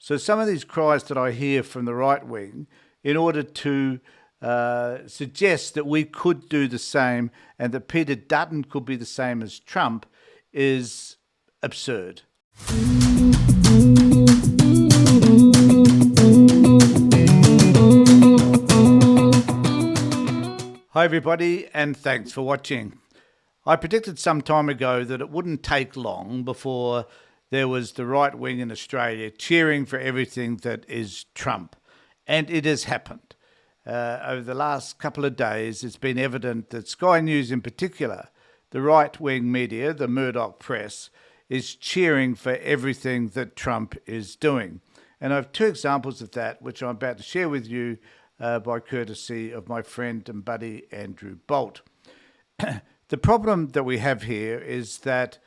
So some of these cries that I hear from the right wing, in order to suggest that we could do the same and that Peter Dutton could be the same as Trump, is absurd. Hi everybody, and thanks for watching. I predicted some time ago that it wouldn't take long before there was the right wing in Australia cheering for everything that is Trump. And it has happened. Over the last couple of days, it's been evident that Sky News in particular, the right-wing media, the Murdoch press, is cheering for everything that Trump is doing. And I have two examples of that, which I'm about to share with you by courtesy of my friend and buddy Andrew Bolt. The problem that we have here is that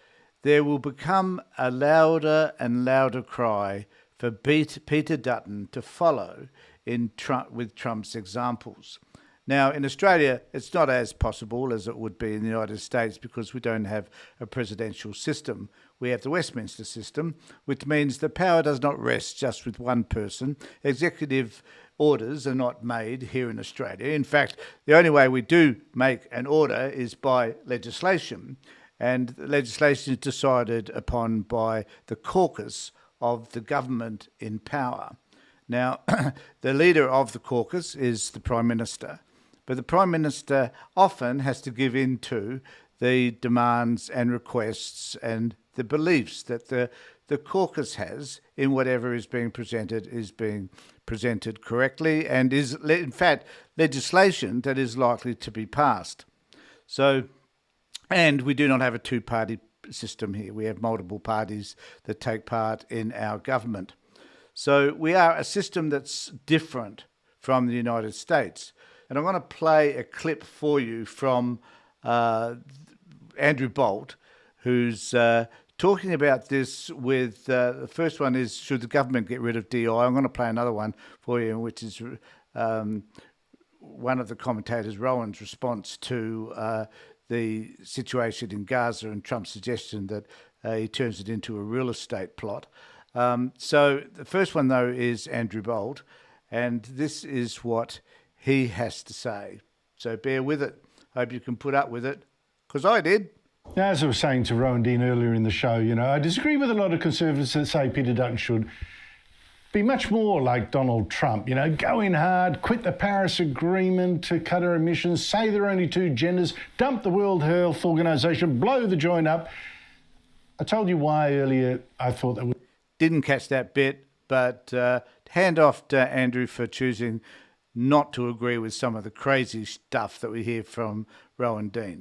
there will become a louder and louder cry for Peter Dutton to follow with Trump's examples. Now, in Australia, it's not as possible as it would be in the United States because we don't have a presidential system. We have the Westminster system, which means the power does not rest just with one person. Executive orders are not made here in Australia. In fact, the only way we do make an order is by legislation, and legislation is decided upon by the caucus of the government in power. Now, the leader of the caucus is the Prime Minister, but the Prime Minister often has to give in to the demands and requests and the beliefs that the caucus has in whatever is being presented correctly and is, in fact, legislation that is likely to be passed. So, and we do not have a two-party system here. We have multiple parties that take part in our government. So we are a system that's different from the United States. And I'm going to play a clip for you from Andrew Bolt, who's talking about this with, the first one is, should the government get rid of DI? I'm going to play another one for you, which is one of the commentators, Rowan's response to the situation in Gaza and Trump's suggestion that he turns it into a real estate plot. So the first one, though, is Andrew Bolt, and this is what he has to say. So bear with it. Hope you can put up with it, because I did. Now, as I was saying to Rowan Dean earlier in the show, I disagree with a lot of conservatives that say Peter Dutton should be much more like Donald Trump, go in hard, quit the Paris Agreement to cut our emissions, say there are only two genders, dump the World Health Organization, blow the joint up. I told you why earlier I thought that would... Didn't catch that bit, but hand off to Andrew for choosing not to agree with some of the crazy stuff that we hear from Rowan Dean.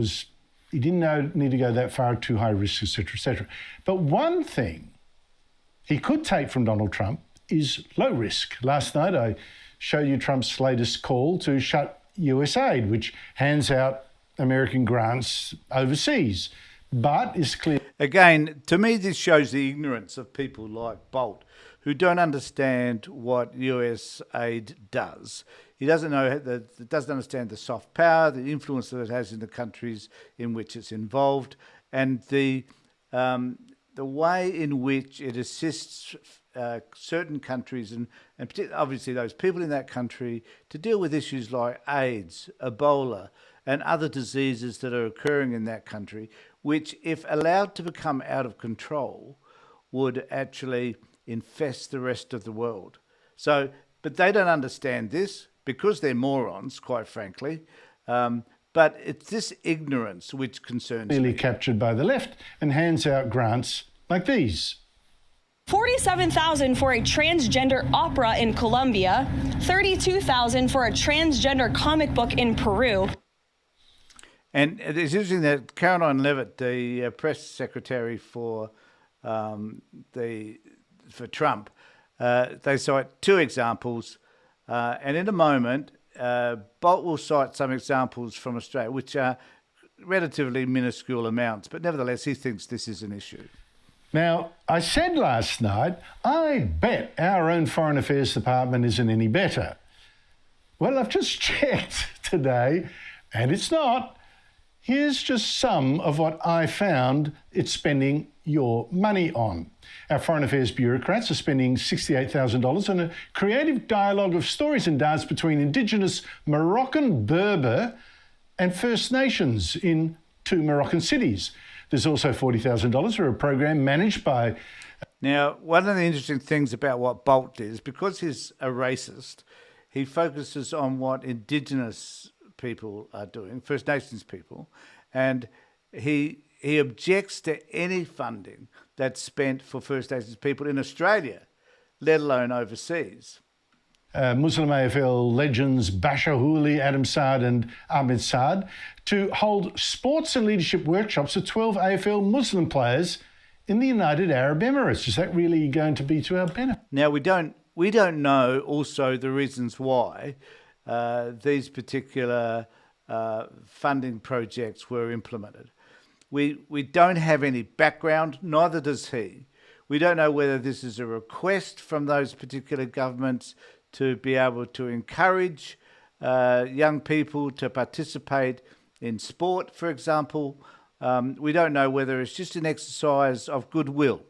He didn't need to go that far, too high risk, etc., etc. But one thing he could take from Donald Trump is low risk. Last night I showed you Trump's latest call to shut USAID, which hands out American grants overseas, but is clear. Again, to me, this shows the ignorance of people like Bolt, who don't understand what USAID does. He doesn't understand the soft power, the influence that it has in the countries in which it's involved, and the way in which it assists certain countries and obviously those people in that country to deal with issues like AIDS, Ebola, and other diseases that are occurring in that country, which, if allowed to become out of control, would actually infest the rest of the world. So, but they don't understand this because they're morons, quite frankly. But it's this ignorance which concerns me. Clearly captured by the left and hands out grants like these. $47,000 for a transgender opera in Colombia, $32,000 for a transgender comic book in Peru. And it's interesting that Caroline Levitt, the press secretary for Trump, they cite two examples, and in a moment, Bolt will cite some examples from Australia, which are relatively minuscule amounts, but nevertheless, he thinks this is an issue. Now, I said last night, I bet our own Foreign Affairs Department isn't any better. Well, I've just checked today, and it's not. Here's just some of what I found it's spending your money on. Our Foreign Affairs bureaucrats are spending $68,000 on a creative dialogue of stories and dance between Indigenous Moroccan Berber and First Nations in 2 Moroccan cities. There's also $40,000 for a program managed by... Now, one of the interesting things about what Bolt did is because he's a racist, he focuses on what Indigenous people are doing, First Nations people, and he objects to any funding that's spent for First Nations people in Australia, let alone overseas. Muslim AFL legends Basha Houli, Adam Saad and Ahmed Saad to hold sports and leadership workshops for 12 AFL Muslim players in the United Arab Emirates. Is that really going to be to our benefit? Now, we don't know also the reasons why these particular funding projects were implemented. We don't have any background, neither does he. We don't know whether this is a request from those particular governments to be able to encourage young people to participate in sport, for example. We don't know whether it's just an exercise of goodwill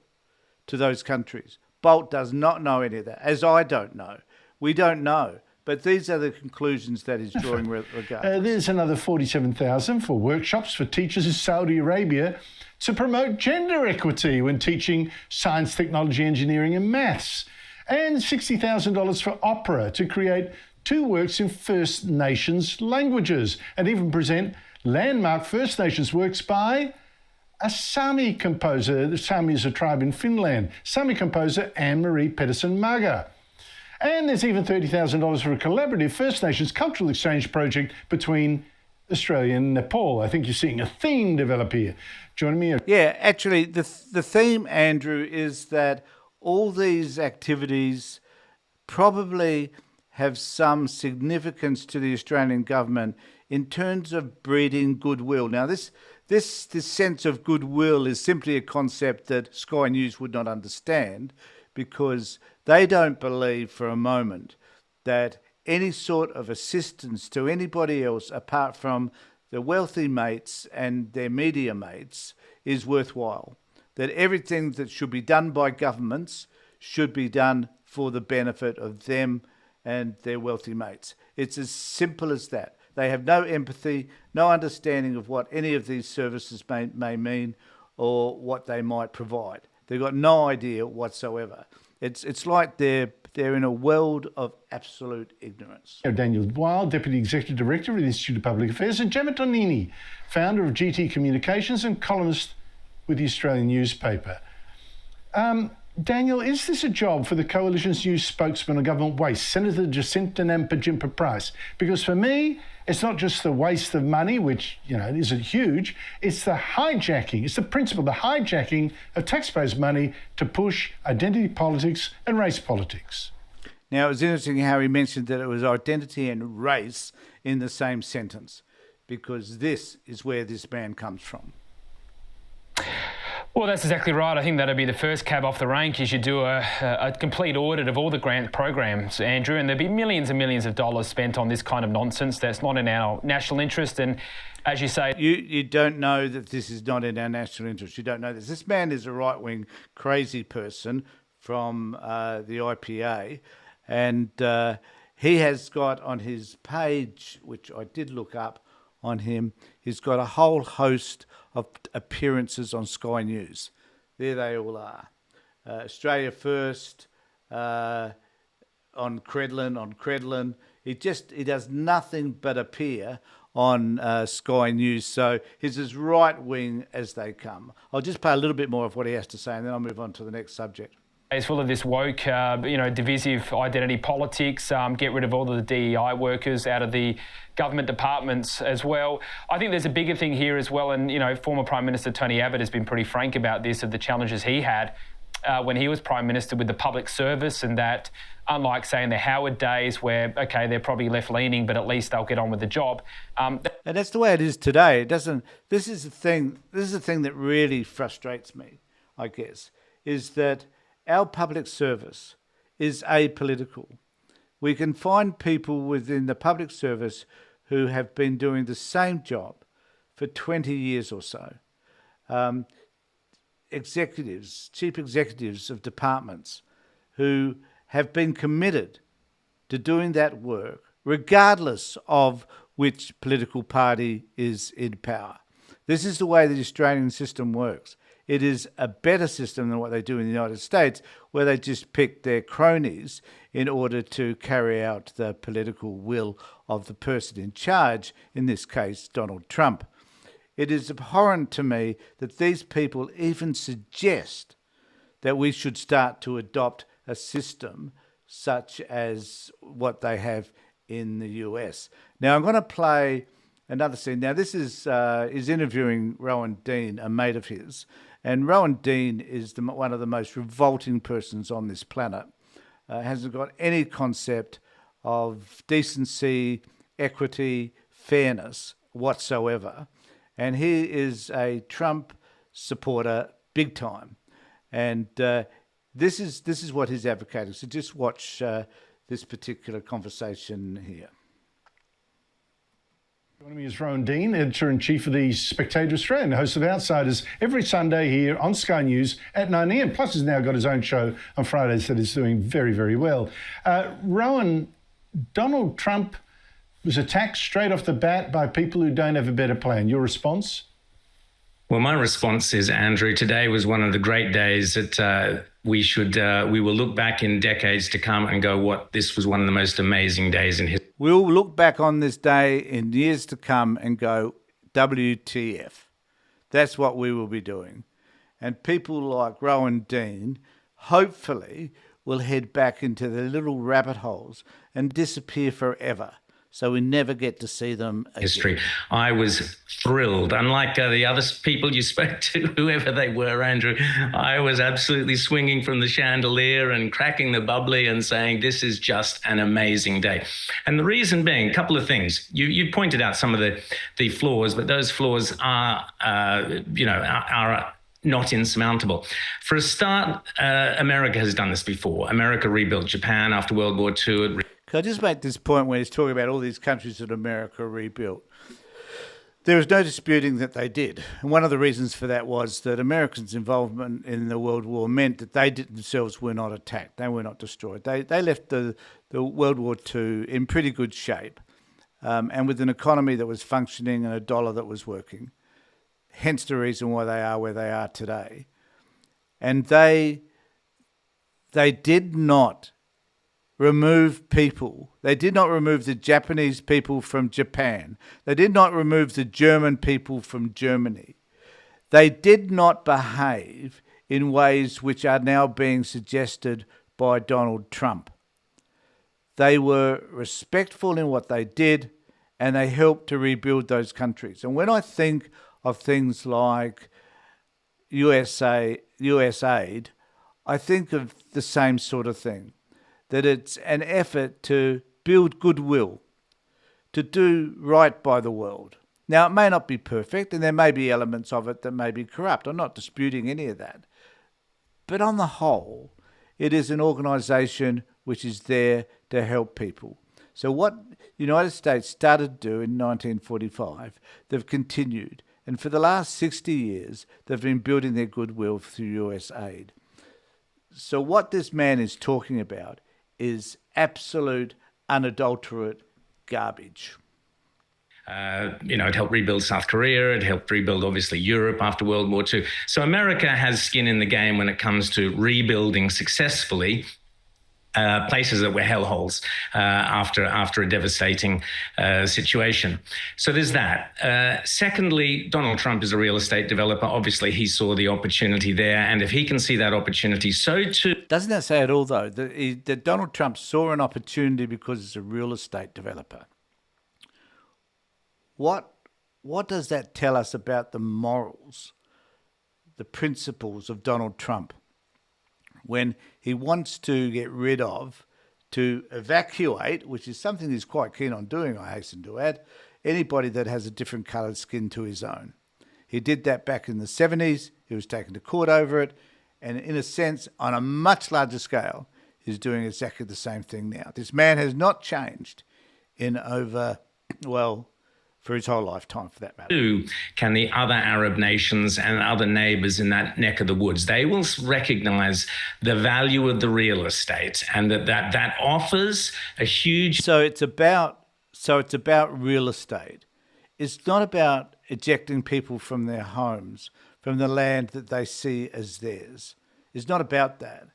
to those countries. Bolt does not know any of that, as I don't know. We don't know. But these are the conclusions that he's drawing regardless. There's another $47,000 for workshops for teachers in Saudi Arabia to promote gender equity when teaching science, technology, engineering and maths. And $60,000 for opera to create 2 works in First Nations languages and even present landmark First Nations works by a Sami composer. The Sami is a tribe in Finland. Sami composer Anne-Marie Pedersen-Maga. And there's even $30,000 for a collaborative First Nations cultural exchange project between Australia and Nepal. I think you're seeing a theme develop here. Joining me? Yeah, actually, the theme, Andrew, is that all these activities probably have some significance to the Australian government in terms of breeding goodwill. Now, this sense of goodwill is simply a concept that Sky News would not understand, because they don't believe for a moment that any sort of assistance to anybody else apart from the wealthy mates and their media mates is worthwhile. That everything that should be done by governments should be done for the benefit of them and their wealthy mates. It's as simple as that. They have no empathy, no understanding of what any of these services may mean or what they might provide. They've got no idea whatsoever. It's like they're in a world of absolute ignorance. Daniel Weil, Deputy Executive Director of the Institute of Public Affairs, and Gemma Tonini, founder of GT Communications and columnist with the Australian newspaper. Daniel, is this a job for the Coalition's new spokesman on government waste, Senator Jacinta Nampijinpa Price? Because for me, it's not just the waste of money, which, isn't huge, it's the hijacking, it's the principle, the hijacking of taxpayers' money to push identity politics and race politics. Now, it was interesting how he mentioned that it was identity and race in the same sentence, because this is where this man comes from. Well, that's exactly right. I think that'd be the first cab off the rank is you do a complete audit of all the grant programs, Andrew, and there'd be millions and millions of dollars spent on this kind of nonsense that's not in our national interest. And as you say... You don't know that this is not in our national interest. You don't know this. This man is a right-wing crazy person from the IPA, and he has got on his page, which I did look up on him, he's got a whole host of appearances on Sky News. There they all are. Australia First, on Credlin. He does nothing but appear on Sky News. So he's as right-wing as they come. I'll just play a little bit more of what he has to say and then I'll move on to the next subject. It's full of this woke, divisive identity politics, get rid of all of the DEI workers out of the government departments as well. I think there's a bigger thing here as well, and, former Prime Minister Tony Abbott has been pretty frank about this, of the challenges he had when he was Prime Minister with the public service, and that, unlike, say, in the Howard days where, OK, they're probably left-leaning, but at least they'll get on with the job. And that's the way it is today. This is the thing that really frustrates me, I guess, is that our public service is apolitical. We can find people within the public service who have been doing the same job for 20 years or so. Executives, chief executives of departments who have been committed to doing that work, regardless of which political party is in power. This is the way the Australian system works. It is a better system than what they do in the United States, where they just pick their cronies in order to carry out the political will of the person in charge, in this case, Donald Trump. It is abhorrent to me that these people even suggest that we should start to adopt a system such as what they have in the US. Now, I'm going to play another scene. Now, this is interviewing Rowan Dean, a mate of his. And Rowan Dean is one of the most revolting persons on this planet. Hasn't got any concept of decency, equity, fairness whatsoever. And he is a Trump supporter big time. And this is what he's advocating. So just watch this particular conversation here. Joining me is Rowan Dean, Editor-in-Chief of the Spectator Australia, host of Outsiders every Sunday here on Sky News at 9 a.m. Plus, he's now got his own show on Fridays that is doing very, very well. Rowan, Donald Trump was attacked straight off the bat by people who don't have a better plan. Your response? Well, my response is, Andrew, today was one of the great days that we will look back in decades to come and go, this was one of the most amazing days in history. We'll look back on this day in years to come and go, WTF. That's what we will be doing. And people like Rowan Dean, hopefully, will head back into their little rabbit holes and disappear forever, so we never get to see them again. History. I was thrilled. Unlike the other people you spoke to, whoever they were, Andrew, I was absolutely swinging from the chandelier and cracking the bubbly and saying, this is just an amazing day. And the reason being, a couple of things. You pointed out some of the flaws, but those flaws are not insurmountable. For a start, America has done this before. America rebuilt Japan after World War II. Can I just make this point when he's talking about all these countries that America rebuilt? There is no disputing that they did. And one of the reasons for that was that Americans' involvement in the World War meant that they themselves were not attacked. They were not destroyed. They left the World War II in pretty good shape, and with an economy that was functioning and a dollar that was working. Hence the reason why they are where they are today. And they did not remove people. They did not remove the Japanese people from Japan. They did not remove the German people from Germany. They did not behave in ways which are now being suggested by Donald Trump. They were respectful in what they did, and they helped to rebuild those countries. And when I think of things like US aid, I think of the same sort of thing. That it's an effort to build goodwill, to do right by the world. Now, it may not be perfect, and there may be elements of it that may be corrupt. I'm not disputing any of that. But on the whole, it is an organisation which is there to help people. So what the United States started to do in 1945, they've continued. And for the last 60 years, they've been building their goodwill through US aid. So what this man is talking about is absolute, unadulterate garbage. It helped rebuild South Korea. It helped rebuild, obviously, Europe after World War II. So America has skin in the game when it comes to rebuilding successfully places that were hellholes after a devastating situation. So there's that. Secondly, Donald Trump is a real estate developer. Obviously, he saw the opportunity there. And if he can see that opportunity, so too. Doesn't that say it all, though? That Donald Trump saw an opportunity because he's a real estate developer. What does that tell us about the morals, the principles of Donald Trump? When he wants to get rid of, to evacuate, which is something he's quite keen on doing, I hasten to add, anybody that has a different coloured skin to his own. He did that back in the 70s. He was taken to court over it. And in a sense, on a much larger scale, he's doing exactly the same thing now. This man has not changed in over, for his whole lifetime, for that matter. Can the other Arab nations and other neighbors in that neck of the woods, they will recognize the value of the real estate, and that offers a huge... So it's about real estate. It's not about ejecting people from their homes, from the land that they see as theirs. It's not about that.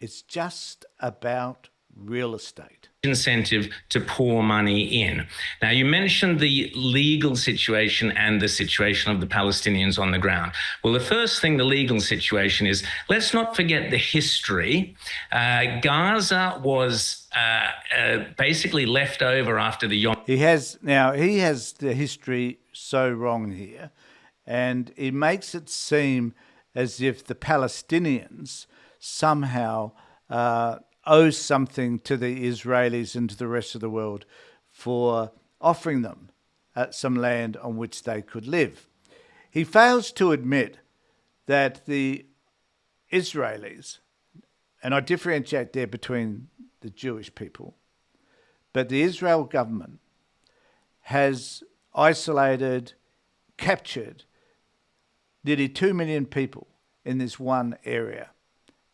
It's just about real estate. Incentive to pour money in. Now, you mentioned the legal situation and the situation of the Palestinians on the ground. Well, the first thing, the legal situation is, let's not forget the history. Gaza was basically left over after the Yom... He has the history so wrong here, and it makes it seem as if the Palestinians somehow owe something to the Israelis and to the rest of the world for offering them some land on which they could live. He fails to admit that the Israelis, and I differentiate there between the Jewish people, but the Israel government has isolated, captured nearly 2 million people in this one area.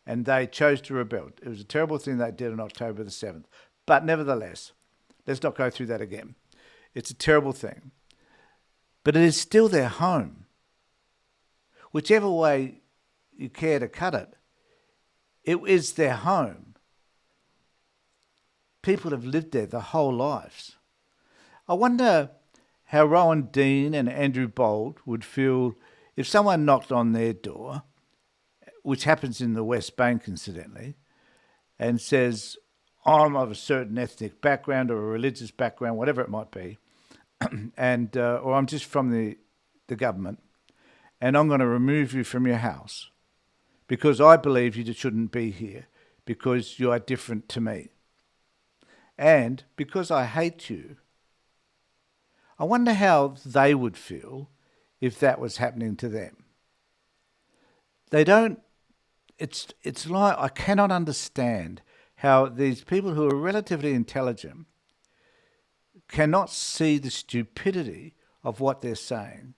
And they chose to rebel. It was a terrible thing they did on October the 7th. But nevertheless, let's not go through that again. It's a terrible thing. But it is still their home. Whichever way you care to cut it, it is their home. People have lived there their whole lives. I wonder how Rowan Dean and Andrew Bold would feel if someone knocked on their door, which happens in the West Bank, incidentally, and says, I'm of a certain ethnic background or a religious background, whatever it might be, and or I'm just from the government, and I'm going to remove you from your house because I believe you shouldn't be here because you are different to me. And because I hate you, I wonder how they would feel if that was happening to them. They don't... It's like I cannot understand how these people who are relatively intelligent cannot see the stupidity of what they're saying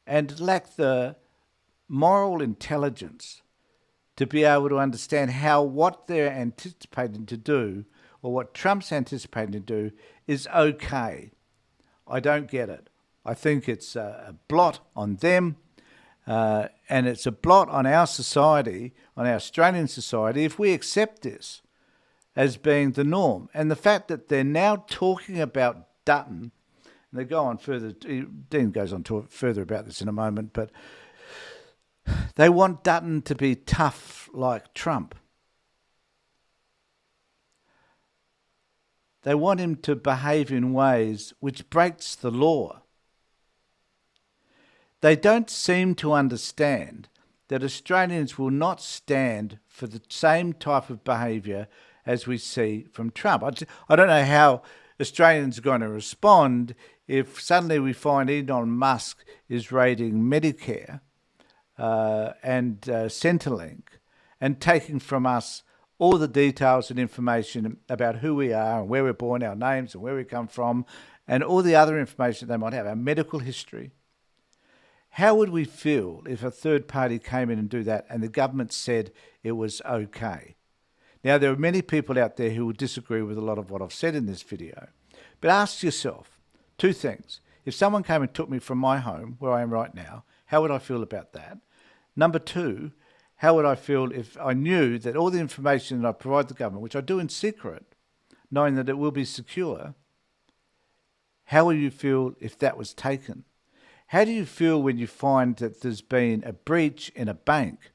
and lack the moral intelligence to be able to understand how what they're anticipating to do or what Trump's anticipating to do is okay. I don't get it. I think it's a blot on them. And it's a blot on our society, on our Australian society, if we accept this as being the norm. And the fact that they're now talking about Dutton, and they go on further, Dean goes on to further about this in a moment, but they want Dutton to be tough like Trump. They want him to behave in ways which breaks the law. They don't seem to understand that Australians will not stand for the same type of behaviour as we see from Trump. I don't know how Australians are going to respond if suddenly we find Elon Musk is raiding Medicare and Centrelink and taking from us all the details and information about who we are and where we're born, our names and where we come from, and all the other information they might have, our medical history. How would we feel if a third party came in and do that and the government said it was okay? Now, there are many people out there who will disagree with a lot of what I've said in this video. But ask yourself two things. If someone came and took me from my home, where I am right now, how would I feel about that? Number two, how would I feel if I knew that all the information that I provide the government, which I do in secret, knowing that it will be secure, how would you feel if that was taken? How do you feel when you find that there's been a breach in a bank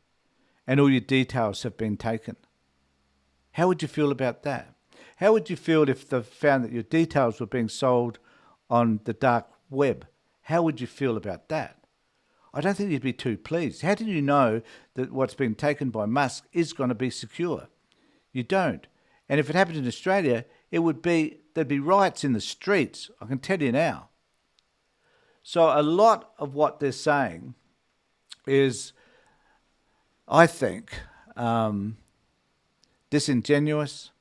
and all your details have been taken? How would you feel about that? How would you feel if they found that your details were being sold on the dark web? How would you feel about that? I don't think you'd be too pleased. How do you know that what's been taken by Musk is going to be secure? You don't. And if it happened in Australia, there'd be riots in the streets, I can tell you now. So a lot of what they're saying is, I think, disingenuous,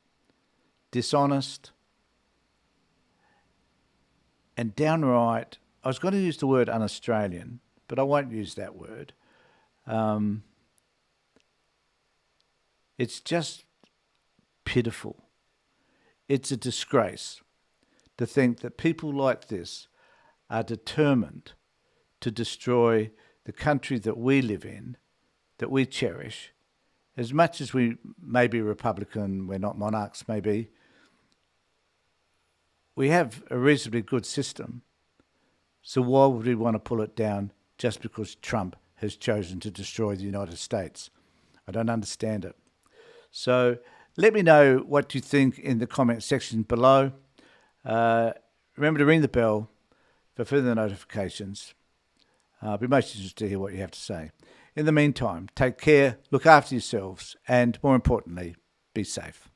dishonest, and downright, I was going to use the word un-Australian, but I won't use that word. It's just pitiful. It's a disgrace to think that people like this are determined to destroy the country that we live in, that we cherish. As much as we may be Republican, we're not monarchs maybe, we have a reasonably good system. So why would we want to pull it down just because Trump has chosen to destroy the United States? I don't understand it. So let me know what you think in the comment section below. Remember to ring the bell for further notifications. I'll be most interested to hear what you have to say. In the meantime, take care, look after yourselves, and more importantly, be safe.